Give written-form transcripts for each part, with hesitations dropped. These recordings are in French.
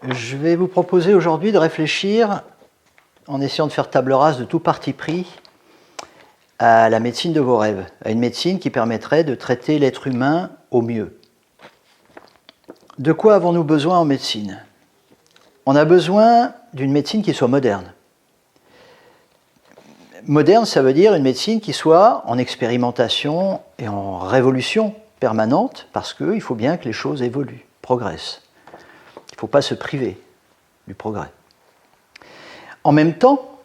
Je vais vous proposer aujourd'hui de réfléchir, en essayant de faire table rase de tout parti pris, à la médecine de vos rêves, à une médecine qui permettrait de traiter l'être humain au mieux. De quoi avons-nous besoin en médecine ? On a besoin d'une médecine qui soit moderne. Moderne, ça veut dire une médecine qui soit en expérimentation et en révolution permanente, parce qu'il faut bien que les choses évoluent, progressent. Il ne faut pas se priver du progrès. En même temps,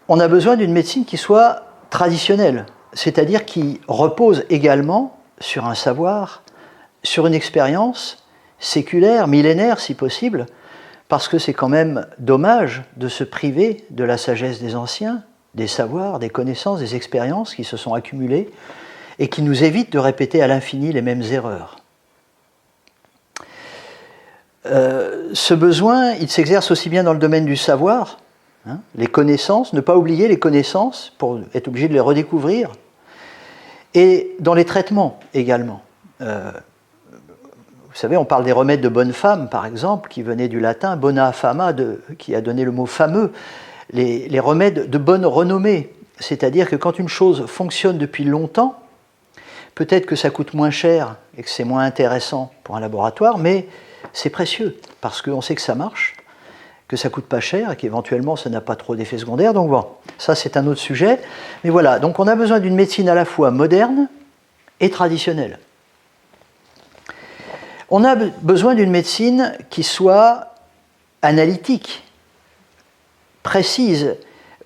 on a besoin d'une médecine qui soit traditionnelle, c'est-à-dire qui repose également sur un savoir, sur une expérience séculaire, millénaire si possible, parce que c'est quand même dommage de se priver de la sagesse des anciens, des savoirs, des connaissances, des expériences qui se sont accumulées et qui nous évitent de répéter à l'infini les mêmes erreurs. Ce besoin, il s'exerce aussi bien dans le domaine du savoir, les connaissances, ne pas oublier les connaissances pour être obligé de les redécouvrir, et dans les traitements également. Vous savez, on parle des remèdes de bonne femme, par exemple, qui venaient du latin bona fama, qui a donné le mot fameux, les remèdes de bonne renommée, c'est-à-dire que quand une chose fonctionne depuis longtemps, peut-être que ça coûte moins cher et que c'est moins intéressant pour un laboratoire, mais c'est précieux, parce qu'on sait que ça marche, que ça ne coûte pas cher et qu'éventuellement ça n'a pas trop d'effets secondaires. Donc bon, ça c'est un autre sujet. Mais voilà, donc on a besoin d'une médecine à la fois moderne et traditionnelle. On a besoin d'une médecine qui soit analytique, précise,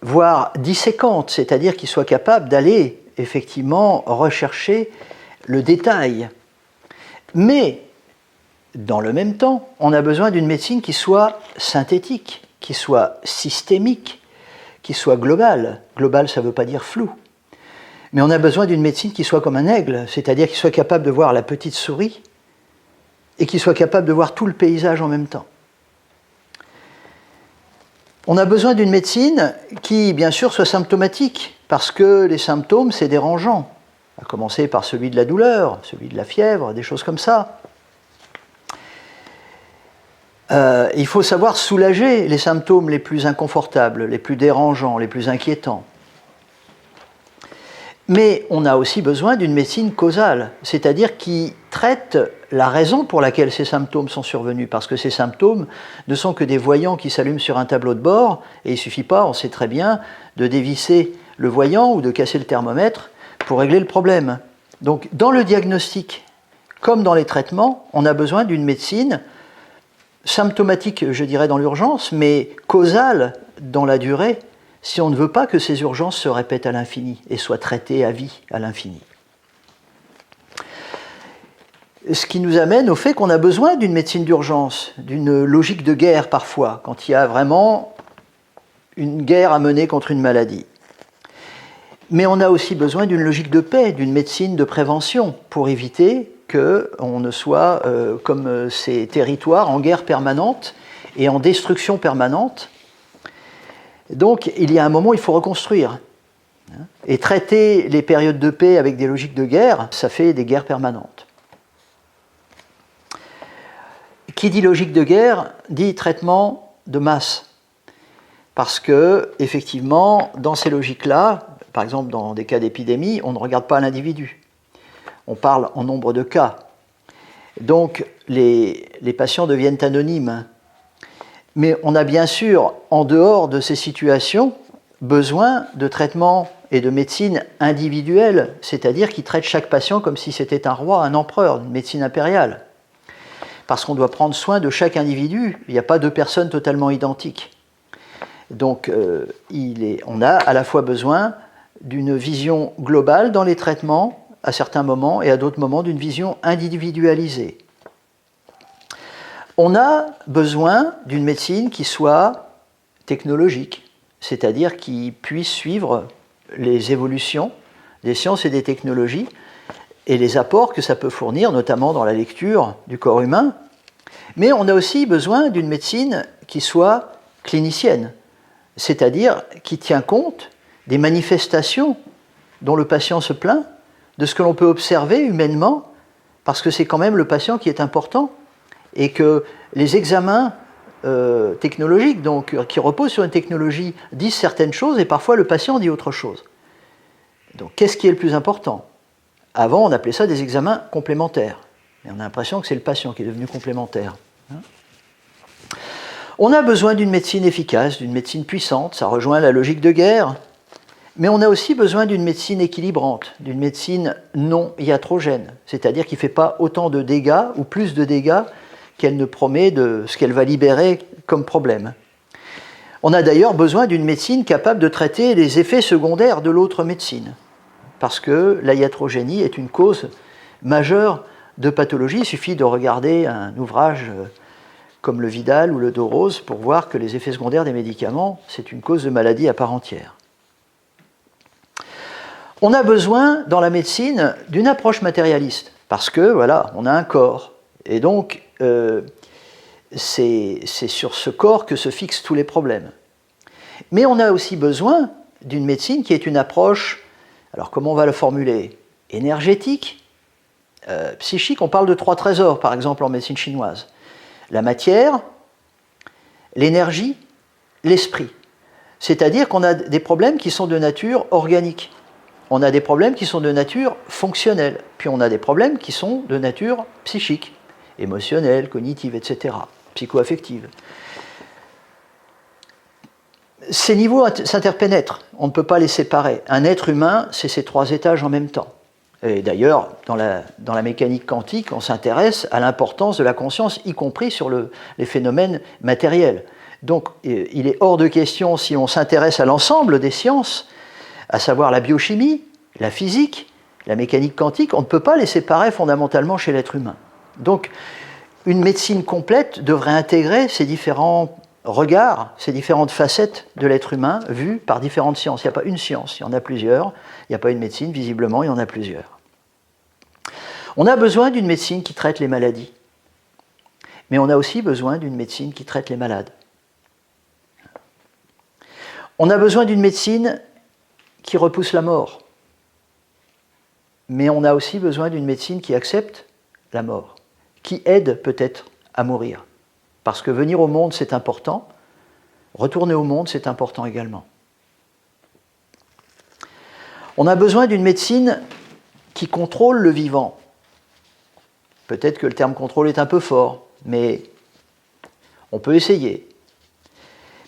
voire disséquante, c'est-à-dire qui soit capable d'aller effectivement rechercher le détail. Mais dans le même temps, on a besoin d'une médecine qui soit synthétique, qui soit systémique, qui soit globale. Global, ça ne veut pas dire flou. Mais on a besoin d'une médecine qui soit comme un aigle, c'est-à-dire qui soit capable de voir la petite souris et qui soit capable de voir tout le paysage en même temps. On a besoin d'une médecine qui, bien sûr, soit symptomatique, parce que les symptômes, c'est dérangeant. À commencer par celui de la douleur, celui de la fièvre, des choses comme ça. Il faut savoir soulager les symptômes les plus inconfortables, les plus dérangeants, les plus inquiétants. Mais on a aussi besoin d'une médecine causale, c'est-à-dire qui traite la raison pour laquelle ces symptômes sont survenus, parce que ces symptômes ne sont que des voyants qui s'allument sur un tableau de bord, et il ne suffit pas, on sait très bien, de dévisser le voyant ou de casser le thermomètre pour régler le problème. Donc dans le diagnostic, comme dans les traitements, on a besoin d'une médecine symptomatique, je dirais, dans l'urgence, mais causale dans la durée, si on ne veut pas que ces urgences se répètent à l'infini et soient traitées à vie à l'infini. Ce qui nous amène au fait qu'on a besoin d'une médecine d'urgence, d'une logique de guerre parfois, quand il y a vraiment une guerre à mener contre une maladie. Mais on a aussi besoin d'une logique de paix, d'une médecine de prévention, pour éviter qu'on ne soit comme ces territoires en guerre permanente et en destruction permanente. Donc il y a un moment où il faut reconstruire. Et traiter les périodes de paix avec des logiques de guerre, ça fait des guerres permanentes. Qui dit logique de guerre dit traitement de masse. Parce que, effectivement, dans ces logiques-là, par exemple dans des cas d'épidémie, on ne regarde pas l'individu. On parle en nombre de cas. Donc les patients deviennent anonymes. Mais on a bien sûr, en dehors de ces situations, besoin de traitements et de médecine individuelle, c'est-à-dire qui traite chaque patient comme si c'était un roi, un empereur, une médecine impériale. Parce qu'on doit prendre soin de chaque individu, il n'y a pas deux personnes totalement identiques. Donc on a à la fois besoin d'une vision globale dans les traitements, à certains moments, et à d'autres moments d'une vision individualisée. On a besoin d'une médecine qui soit technologique, c'est-à-dire qui puisse suivre les évolutions des sciences et des technologies et les apports que ça peut fournir, notamment dans la lecture du corps humain. Mais on a aussi besoin d'une médecine qui soit clinicienne, c'est-à-dire qui tient compte des manifestations dont le patient se plaint, de ce que l'on peut observer humainement, parce que c'est quand même le patient qui est important, et que les examens technologiques, donc, qui reposent sur une technologie, disent certaines choses et parfois le patient dit autre chose. Donc qu'est-ce qui est le plus important? Avant, on appelait ça des examens complémentaires. Et on a l'impression que c'est le patient qui est devenu complémentaire. On a besoin d'une médecine efficace, d'une médecine puissante, ça rejoint la logique de guerre, mais on a aussi besoin d'une médecine équilibrante, d'une médecine non iatrogène, c'est-à-dire qui ne fait pas autant de dégâts ou plus de dégâts qu'elle ne promet de ce qu'elle va libérer comme problème. On a d'ailleurs besoin d'une médecine capable de traiter les effets secondaires de l'autre médecine, parce que la iatrogénie est une cause majeure de pathologie. Il suffit de regarder un ouvrage comme le Vidal ou le Dorose pour voir que les effets secondaires des médicaments, c'est une cause de maladie à part entière. On a besoin, dans la médecine, d'une approche matérialiste, parce que, voilà, on a un corps, et donc c'est sur ce corps que se fixent tous les problèmes. Mais on a aussi besoin d'une médecine qui est une approche, alors comment on va le formuler? Énergétique, psychique. On parle de 3 trésors, par exemple, en médecine chinoise. La matière, l'énergie, l'esprit. C'est-à-dire qu'on a des problèmes qui sont de nature organique. On a des problèmes qui sont de nature fonctionnelle. Puis on a des problèmes qui sont de nature psychique, émotionnelle, cognitive, etc., psycho-affective. Ces niveaux s'interpénètrent, on ne peut pas les séparer. Un être humain, c'est ces 3 étages en même temps. Et d'ailleurs, dans la mécanique quantique, on s'intéresse à l'importance de la conscience, y compris sur les phénomènes matériels. Donc, il est hors de question, si on s'intéresse à l'ensemble des sciences, à savoir la biochimie, la physique, la mécanique quantique, on ne peut pas les séparer fondamentalement chez l'être humain. Donc, une médecine complète devrait intégrer ces différents regards, ces différentes facettes de l'être humain vues par différentes sciences. Il n'y a pas une science, il y en a plusieurs. Il n'y a pas une médecine, visiblement, il y en a plusieurs. On a besoin d'une médecine qui traite les maladies, mais on a aussi besoin d'une médecine qui traite les malades. On a besoin d'une médecine qui repousse la mort, mais on a aussi besoin d'une médecine qui accepte la mort, qui aide peut-être à mourir. Parce que venir au monde, c'est important, retourner au monde, c'est important également. On a besoin d'une médecine qui contrôle le vivant. Peut-être que le terme contrôle est un peu fort, mais on peut essayer.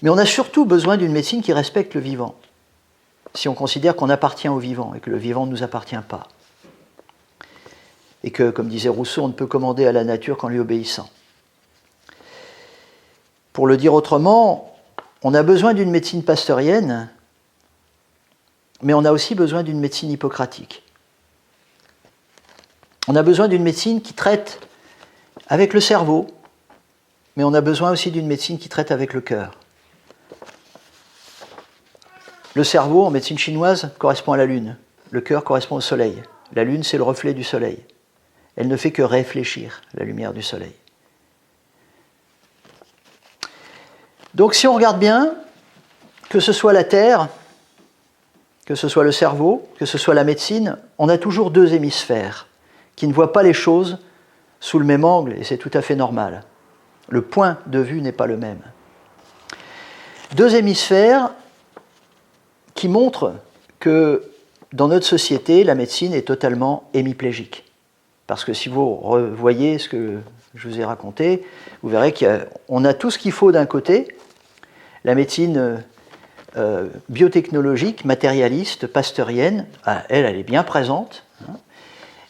Mais on a surtout besoin d'une médecine qui respecte le vivant, si on considère qu'on appartient au vivant et que le vivant ne nous appartient pas. Et que, comme disait Rousseau, on ne peut commander à la nature qu'en lui obéissant. Pour le dire autrement, on a besoin d'une médecine pasteurienne, mais on a aussi besoin d'une médecine hippocratique. On a besoin d'une médecine qui traite avec le cerveau, mais on a besoin aussi d'une médecine qui traite avec le cœur. Le cerveau, en médecine chinoise, correspond à la lune. Le cœur correspond au soleil. La lune, c'est le reflet du soleil. Elle ne fait que réfléchir la lumière du soleil. Donc si on regarde bien, que ce soit la Terre, que ce soit le cerveau, que ce soit la médecine, on a toujours 2 hémisphères qui ne voient pas les choses sous le même angle, et c'est tout à fait normal. Le point de vue n'est pas le même. 2 hémisphères qui montrent que dans notre société, la médecine est totalement hémiplégique. Parce que si vous revoyez ce que je vous ai raconté, vous verrez qu'on a tout ce qu'il faut d'un côté, la médecine biotechnologique, matérialiste, pasteurienne, elle est bien présente, hein.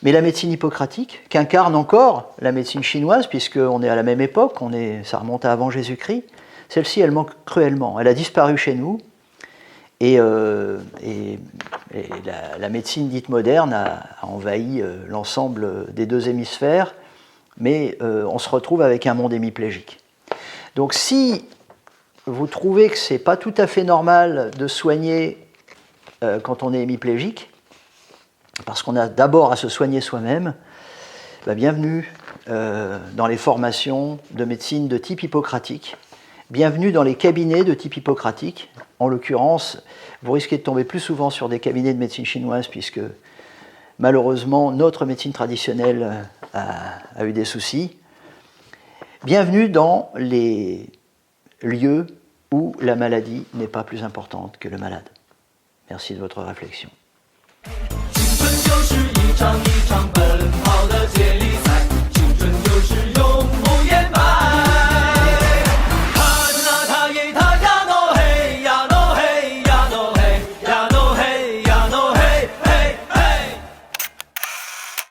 Mais la médecine hippocratique, qu'incarne encore la médecine chinoise, puisqu'on est à la même époque, ça remonte à avant Jésus-Christ, celle-ci, elle manque cruellement. Elle a disparu chez nous, et la médecine dite moderne a envahi l'ensemble des 2 hémisphères, mais on se retrouve avec un monde hémiplégique. Donc si vous trouvez que ce n'est pas tout à fait normal de soigner quand on est hémiplégique, parce qu'on a d'abord à se soigner soi-même, bienvenue dans les formations de médecine de type hippocratique, bienvenue dans les cabinets de type hippocratique. En l'occurrence, vous risquez de tomber plus souvent sur des cabinets de médecine chinoise, puisque malheureusement notre médecine traditionnelle a eu des soucis. Bienvenue dans les lieux où la maladie n'est pas plus importante que le malade. Merci de votre réflexion. 青春就是一场一场奔跑的节